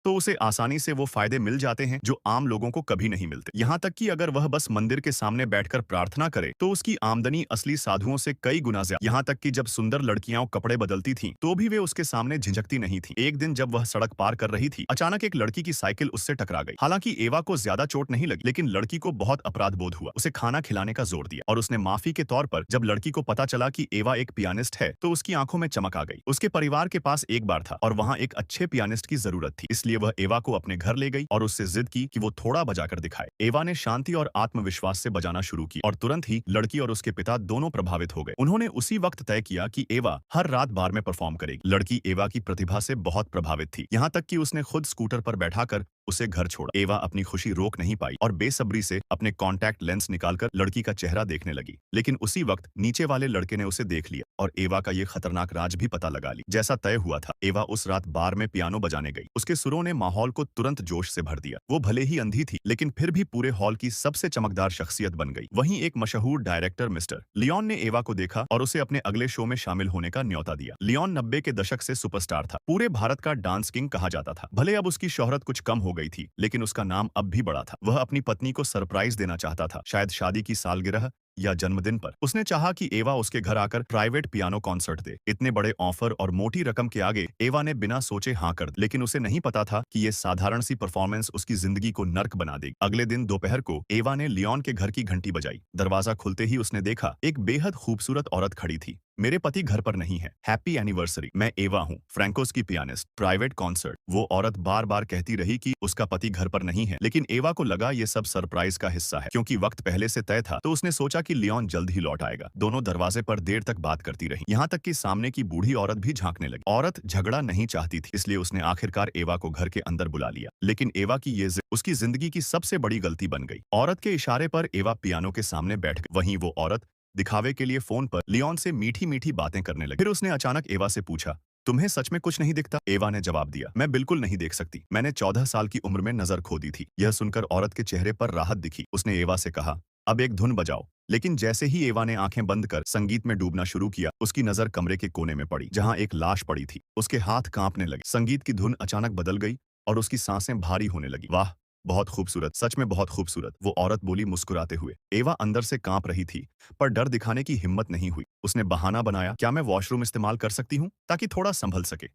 तो उसे आसानी से वो फायदे मिल जाते हैं जो आम लोगों को कभी नहीं मिलते। यहाँ तक कि अगर वह बस मंदिर के सामने बैठकर प्रार्थना करे तो उसकी आमदनी असली साधुओं से कई गुना ज्यादा। यहाँ तक कि जब सुंदर लड़कियां कपड़े बदलती थीं, तो भी वे उसके सामने झिझकती नहीं थीं। एक दिन जब वह सड़क पार कर रही थी, अचानक एक लड़की की साइकिल उससे टकरा गई। हालांकि एवा को ज्यादा चोट नहीं लगी, लेकिन लड़की को बहुत अपराध बोध हुआ। उसे खाना खिलाने का जोर दिया और उसने माफी के तौर पर जब लड़की को पता चला कि एवा एक पियानिस्ट है, तो उसकी आंखों में चमक आ गई। उसके परिवार के पास एक बार था और वहाँ एक अच्छे पियानिस्ट की जरूरत थी, इसलिए वह एवा को अपने घर ले गई और उससे जिद की कि वो थोड़ा बजाकर दिखाए। एवा ने शांति और आत्मविश्वास से बजाना शुरू किया और तुरंत ही लड़की और उसके पिता दोनों प्रभावित हो गए। उन्होंने उसी वक्त तय किया कि एवा हर रात बार में परफॉर्म करेगी। लड़की एवा की प्रतिभा से बहुत प्रभावित थी, यहाँ तक कि उसने खुद स्कूटर पर बैठाकर उसे घर छोड़ा। एवा अपनी खुशी रोक नहीं पाई और बेसब्री से अपने कॉन्टैक्ट लेंस निकालकर लड़की का चेहरा देखने लगी। लेकिन उसी वक्त नीचे वाले लड़के ने उसे देख लिया और एवा का ये खतरनाक राज भी पता लगा ली। जैसा तय हुआ था, एवा उस रात बार में पियानो बजाने गई। उसके सुरों ने माहौल को तुरंत जोश से भर दिया। वो भले ही अंधी थी, लेकिन फिर भी पूरे हॉल की सबसे चमकदार शख्सियत बन गई। वहीं एक मशहूर डायरेक्टर मिस्टर लियोन ने एवा को देखा और उसे अपने अगले शो में शामिल होने का न्योता दिया। लियोन 90 के दशक से सुपरस्टार था, पूरे भारत का डांस किंग कहा जाता था। भले अब उसकी शोहरत कुछ कम हो गई थी, लेकिन उसका नाम अब भी बड़ा था। वह अपनी पत्नी को सरप्राइज देना चाहता था, शायद शादी की सालगिरह या जन्मदिन पर। उसने चाहा कि एवा उसके घर आकर प्राइवेट पियानो कॉन्सर्ट दे। इतने बड़े ऑफर और मोटी रकम के आगे एवा ने बिना सोचे हाँ कर दी, लेकिन उसे नहीं पता था कि ये साधारण सी परफॉर्मेंस उसकी जिंदगी को नर्क बना देगी। अगले दिन दोपहर को एवा ने लियोन के घर की घंटी बजाई। दरवाजा खुलते ही उसने देखा एक बेहद खूबसूरत औरत खड़ी थी। मेरे पति घर पर नहीं है, हैप्पी एनिवर्सरी, मैं एवा हूँ, फ्रैंकोस की पियानिस्ट, प्राइवेट कॉन्सर्ट। वो औरत बार बार कहती रही कि उसका पति घर पर नहीं है, लेकिन एवा को लगा ये सब सरप्राइज का हिस्सा है। क्योंकि वक्त पहले से तय था, तो उसने सोचा कि लियोन जल्द ही लौट आएगा। दोनों दरवाजे पर देर तक बात करती रही, यहाँ तक कि सामने की बूढ़ी औरत भी झांकने लगी। औरत झगड़ा नहीं चाहती थी, इसलिए उसने आखिरकार एवा को घर के अंदर बुला लिया। लेकिन एवा की ये जिद उसकी जिंदगी की सबसे बड़ी गलती बन गई। औरत के इशारे पर एवा पियानो के सामने बैठ गई। वहीं वो औरत दिखावे के लिए फोन पर लियोन से मीठी मीठी बातें करने लगी। फिर उसने अचानक एवा से पूछा, तुम्हें सच में कुछ नहीं दिखता? एवा ने जवाब दिया, मैं बिल्कुल नहीं देख सकती, मैंने 14 साल की उम्र में नजर खो दी थी। यह सुनकर औरत के चेहरे पर राहत दिखी। उसने एवा से कहा, अब एक धुन बजाओ। लेकिन जैसे ही एवा ने आंखें बंद कर संगीत में डूबना शुरू किया, उसकी नजर कमरे के कोने में पड़ी, जहां एक लाश पड़ी थी। उसके हाथ कांपने लगे। संगीत की धुन अचानक बदल गई और उसकी सांसें भारी होने लगी। वाह, बहुत खूबसूरत, सच में बहुत खूबसूरत, वो औरत बोली मुस्कुराते हुए। एवा अंदर से कांप रही थी, पर डर दिखाने की हिम्मत नहीं हुई। उसने बहाना बनाया, क्या मैं वॉशरूम इस्तेमाल कर सकती हूँ, ताकि थोड़ा संभल सके।